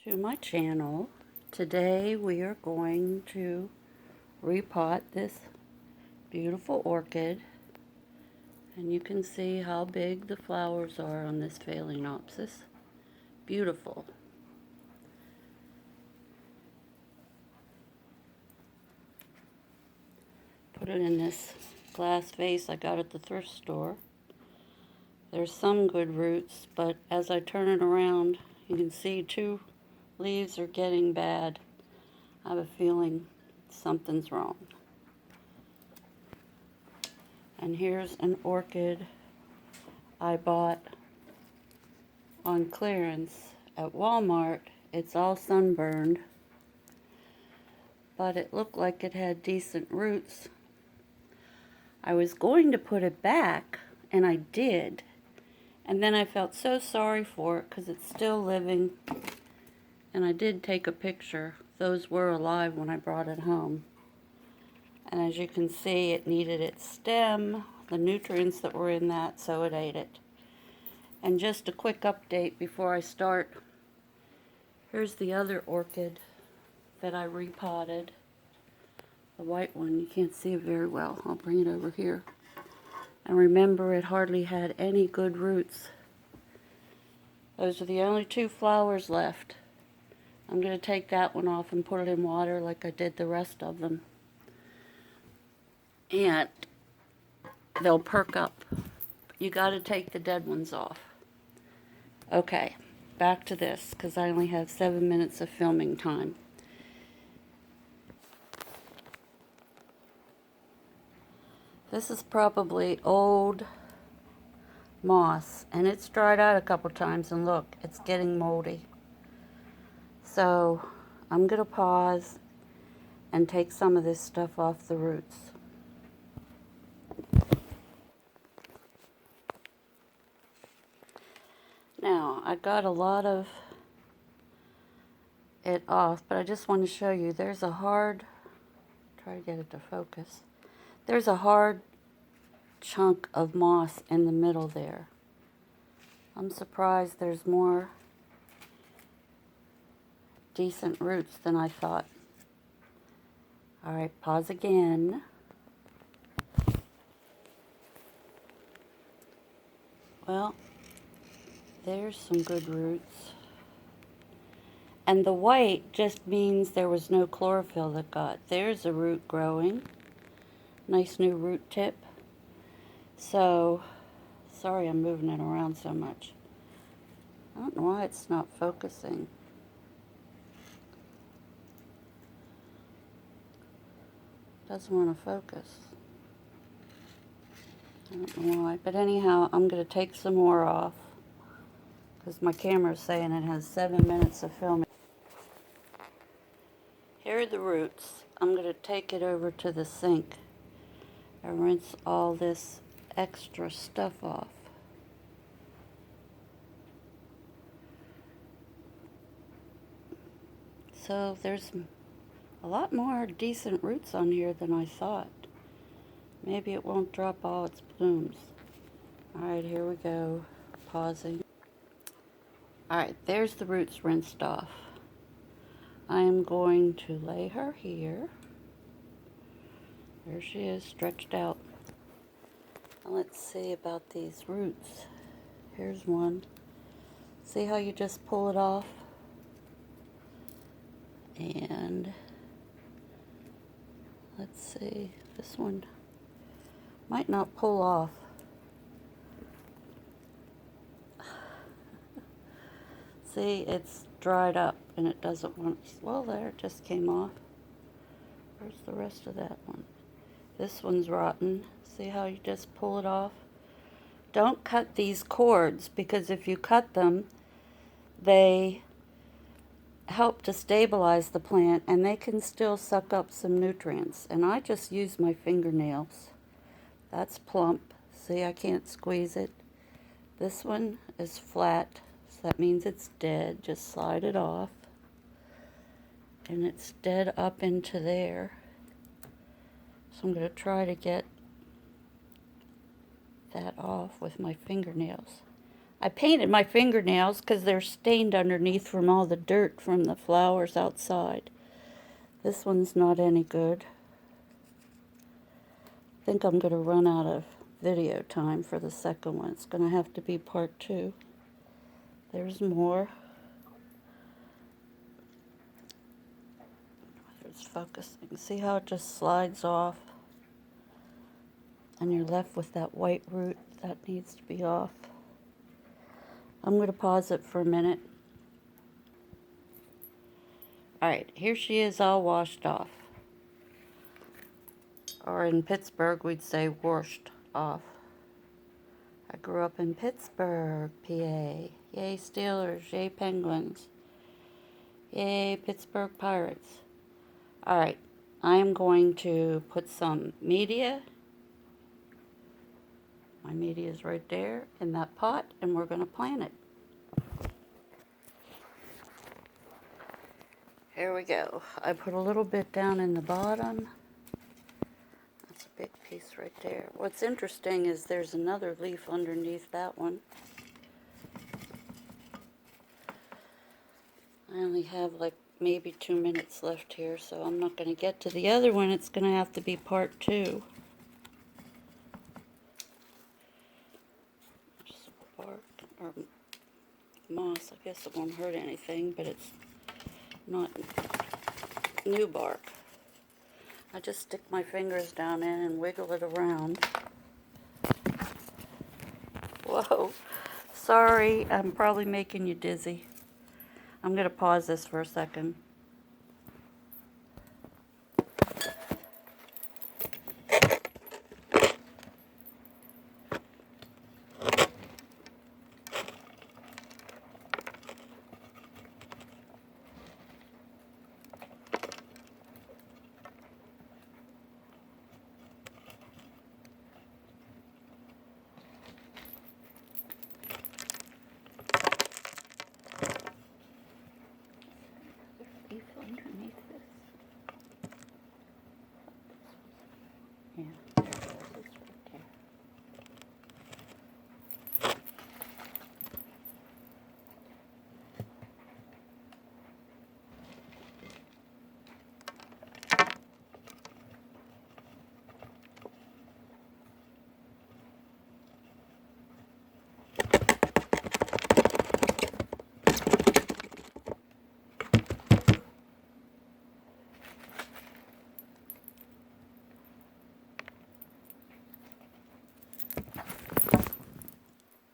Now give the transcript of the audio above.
To my channel. Today we are going to repot this beautiful orchid, and you can see how big the flowers are on this phalaenopsis. Beautiful. Put it in this glass vase I got at the thrift store. There's some good roots, but as I turn it around, you can see two leaves are getting bad. I have a feeling something's wrong. And here's an orchid I bought on clearance at Walmart. It's all sunburned, but it looked like it had decent roots. I was going to put it back, and I did. And then I felt so sorry for it because it's still living. And I did take a picture. Those were alive when I brought it home. And as you can see, it needed its stem, the nutrients that were in that, so it ate it. And just a quick update before I start. Here's the other orchid that I repotted. The white one, you can't see it very well. I'll bring it over here. And remember, it hardly had any good roots. Those are the only two flowers left. I'm going to take that one off and put it in water like I did the rest of them. And they'll perk up. You got to take the dead ones off. Okay, back to this because I only have 7 minutes of filming time. This is probably old moss, and it's dried out a couple times, and look, it's getting moldy. So I'm going to pause and take some of this stuff off the roots. Now, I got a lot of it off, but I just want to show you, there's a hard, try to get it to focus, there's a hard chunk of moss in the middle there. I'm surprised there's more decent roots than I thought. Alright, pause again. Well, there's some good roots. And the white just means there was no chlorophyll that got. There's a root growing. Nice new root tip. So, sorry I'm moving it around so much. I don't know why it's not focusing. Doesn't want to focus. I don't know why. But anyhow, I'm going to take some more off because my camera's saying it has 7 minutes of filming. Here are the roots. I'm going to take it over to the sink and rinse all this extra stuff off. So there's a lot more decent roots on here than I thought. Maybe it won't drop all its blooms. Alright, here we go. Pausing. Alright, there's the roots rinsed off. I'm going to lay her here. There she is, stretched out. Now let's see about these roots. Here's one. See how you just pull it off? And let's see, this one might not pull off. See, it's dried up and it doesn't want, well, there, it just came off. Where's the rest of that one? This one's rotten. See how you just pull it off? Don't cut these cords, because if you cut them, they help to stabilize the plant and they can still suck up some nutrients. And I just use my fingernails. That's plump. See, I can't squeeze it. This one is flat, so that means it's dead. Just slide it off. And it's dead up into there. So I'm going to try to get that off with my fingernails. I painted my fingernails because they're stained underneath from all the dirt from the flowers outside. This one's not any good. I think I'm going to run out of video time for the second one. It's going to have to be part 2. There's more. It's focusing. See how it just slides off? And you're left with that white root. That needs to be off. I'm going to pause it for a minute. Alright, here she is all washed off. Or in Pittsburgh, we'd say washed off. I grew up in Pittsburgh, PA. Yay Steelers, yay Penguins. Yay Pittsburgh Pirates. Alright, I am going to put some media. My media is right there in that pot, and we're going to plant it. Here we go. I put a little bit down in the bottom. That's a big piece right there. What's interesting is there's another leaf underneath that one. I only have like maybe 2 minutes left here, so I'm not going to get to the other one. It's going to have to be part 2. Just bark or moss. I guess it won't hurt anything, but it's not new bark. I just stick my fingers down in and wiggle it around. Whoa. Sorry, I'm probably making you dizzy. I'm going to pause this for a second.